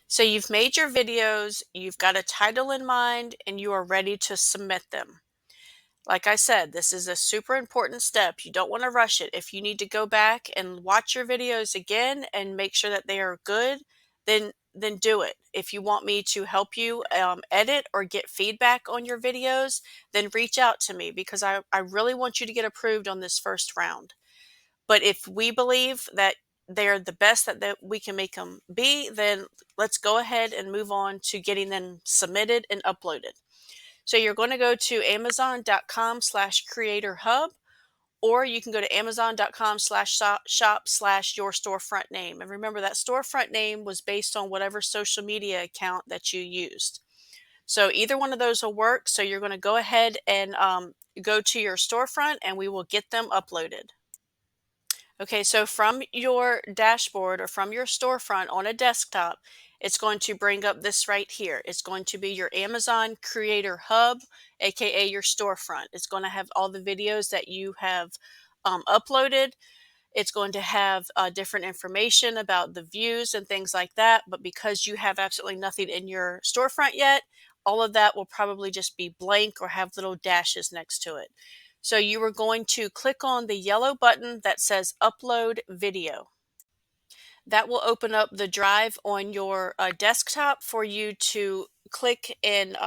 So you've made your videos, you've got a title in mind, and you are ready to submit them. Like I said, this is a super important step. You don't want to rush it. If you need to go back and watch your videos again and make sure that they are good, then do it. If you want me to help you edit or get feedback on your videos, then reach out to me because I really want you to get approved on this first round. But if we believe that they're the best that we can make them be, then let's go ahead and move on to getting them submitted and uploaded. So you're going to go to amazon.com/creator-hub, or you can go to amazon.com/shop/your storefront name. And remember that storefront name was based on whatever social media account that you used. So either one of those will work. So you're going to go ahead and go to your storefront and we will get them uploaded. Okay, so from your dashboard or from your storefront on a desktop, it's going to bring up this right here. It's going to be your Amazon Creator Hub, aka your storefront. It's going to have all the videos that you have uploaded. It's going to have different information about the views and things like that. But because you have absolutely nothing in your storefront yet, all of that will probably just be blank or have little dashes next to it. So you are going to click on the yellow button that says Upload Video. That will open up the drive on your desktop for you to click and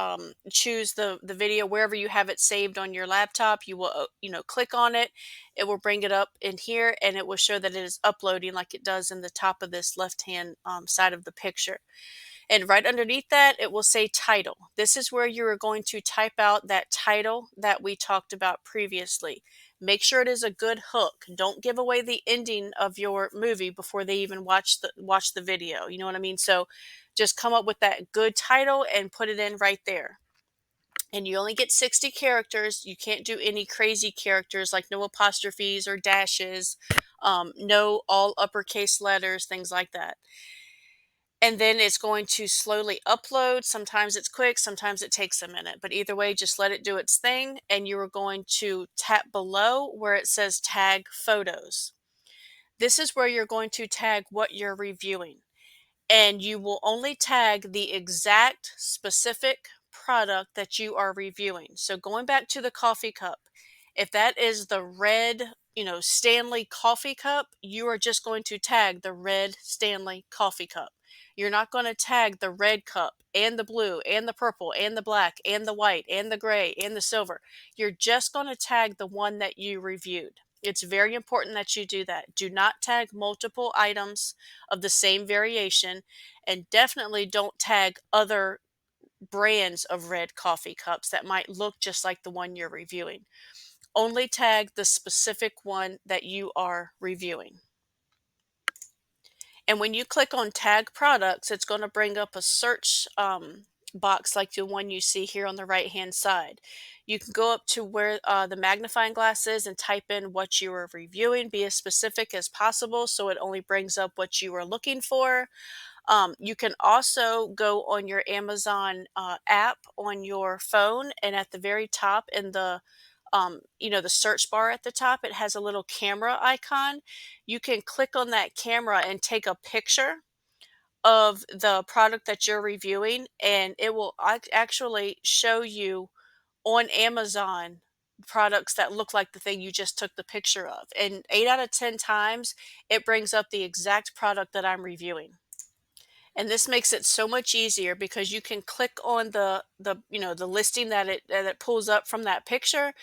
choose the video wherever you have it saved on your laptop. You will click on it. It will bring it up in here and it will show that it is uploading like it does in the top of this left hand side of the picture. And right underneath that, it will say title. This is where you are going to type out that title that we talked about previously. Make sure it is a good hook. Don't give away the ending of your movie before they even watch the video. You know what I mean? So just come up with that good title and put it in right there. And you only get 60 characters. You can't do any crazy characters like no apostrophes or dashes, no all uppercase letters, things like that. And then it's going to slowly upload. Sometimes it's quick, sometimes it takes a minute. But either way, just let it do its thing. And you are going to tap below where it says tag photos. This is where you're going to tag what you're reviewing. And you will only tag the exact specific product that you are reviewing. So going back to the coffee cup, if that is the red, Stanley coffee cup, you are just going to tag the red Stanley coffee cup. You're not going to tag the red cup and the blue and the purple and the black and the white and the gray and the silver. You're just going to tag the one that you reviewed. It's very important that you do that. Do not tag multiple items of the same variation, and definitely don't tag other brands of red coffee cups that might look just like the one you're reviewing. Only tag the specific one that you are reviewing. And when you click on tag products, it's going to bring up a search box like the one you see here on the right hand side. You can go up to where the magnifying glass is and type in what you are reviewing. Be as specific as possible so it only brings up what you are looking for. You can also go on your Amazon app on your phone, and at the very top in the the search bar at the top, it has a little camera icon. You can click on that camera and take a picture of the product that you're reviewing, and it will actually show you on Amazon products that look like the thing you just took the picture of. And 8 out of 10 times, it brings up the exact product that I'm reviewing. And this makes it so much easier because you can click on the listing that it pulls up from that picture.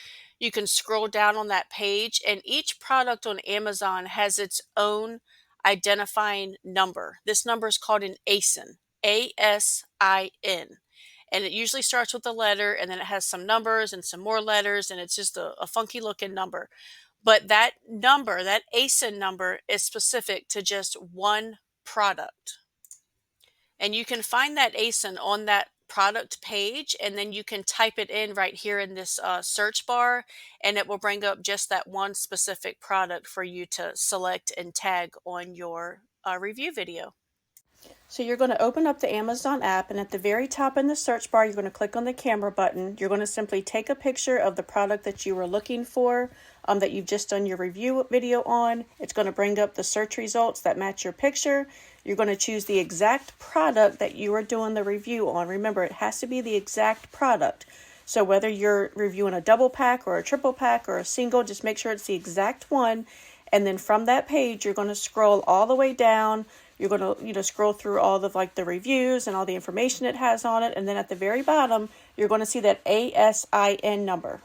You can scroll down on that page, and each product on Amazon has its own identifying number. This number is called an ASIN, ASIN. And it usually starts with a letter, and then it has some numbers and some more letters, and it's just a funky looking number. But that number, that ASIN number, is specific to just one product. And you can find that ASIN on that product page, and then you can type it in right here in this search bar, and it will bring up just that one specific product for you to select and tag on your review video. So you're going to open up the Amazon app, and at the very top in the search bar, you're going to click on the camera button. You're going to simply take a picture of the product that you were looking for. that you've just done your review video on. It's going to bring up the search results that match your picture. You're going to choose the exact product that you are doing the review on. Remember, it has to be the exact product. So whether you're reviewing a double pack or a triple pack or a single, just make sure it's the exact one. And then from that page, you're going to scroll all the way down. You're going to, scroll through all of like the reviews and all the information it has on it. And then at the very bottom, you're going to see that ASIN number.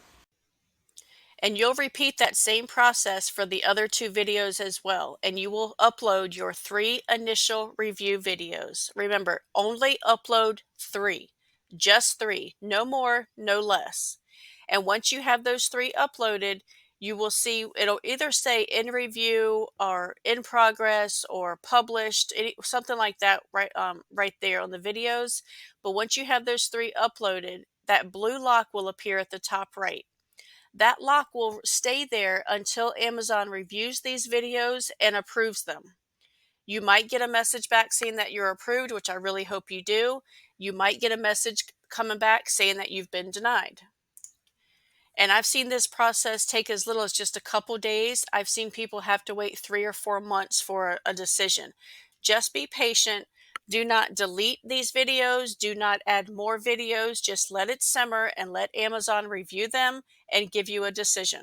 And you'll repeat that same process for the other 2 videos as well. And you will upload your 3 initial review videos. Remember, only upload 3. Just 3. No more, no less. And once you have those 3 uploaded, you will see it'll either say in review or in progress or published, something like that right there on the videos. But once you have those 3 uploaded, that blue lock will appear at the top right. That lock will stay there until Amazon reviews these videos and approves them. You might get a message back saying that you're approved, which I really hope you do. You might get a message coming back saying that you've been denied. And I've seen this process take as little as just a couple days. I've seen people have to wait 3 or 4 months for a decision. Just be patient. Do not delete these videos. Do not add more videos. Just let it simmer and let Amazon review them and give you a decision.